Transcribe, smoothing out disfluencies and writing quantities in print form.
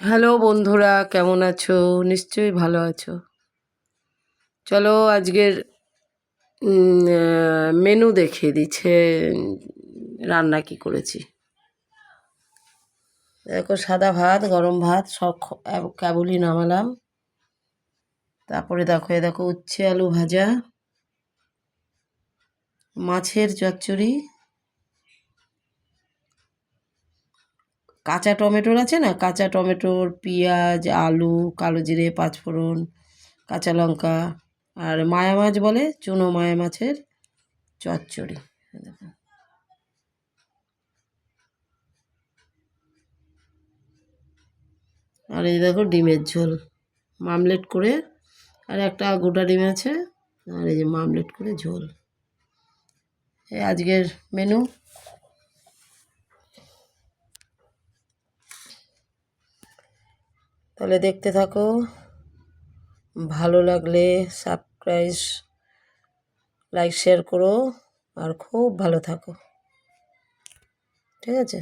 Hello বন্ধুরা, কেমন আছো? নিশ্চয়ই ভালো আছো। চলো আজকের মেনু দেখিয়ে দিচ্ছে রান্না কি করেছি। দেখো, সাদা ভাত, গরম ভাত সব কেবলই নামালাম। তারপরে দেখো উচ্ছে আলু ভাজা, মাছের চচ্চড়ি, কাঁচা টমেটোর আছে না, কাঁচা টমেটোর, পেঁয়াজ, আলু, কালো জিরে, পাঁচফোড়ন, কাঁচা লঙ্কা, আর মায়া মাছ বলে, চুনো মায়া মাছের চচ্চড়ি। দেখো, আর এই দেখো ডিমের ঝোল মামলেট করে, আর একটা গোটা ডিম আছে, আর এই যে মামলেট করে ঝোল। এই আজকের মেনু। তাহলে দেখতে থাকো, ভালো লাগলে সাবস্ক্রাইব, লাইক, শেয়ার করো, আর খুব ভালো থাকো। ঠিক আছে।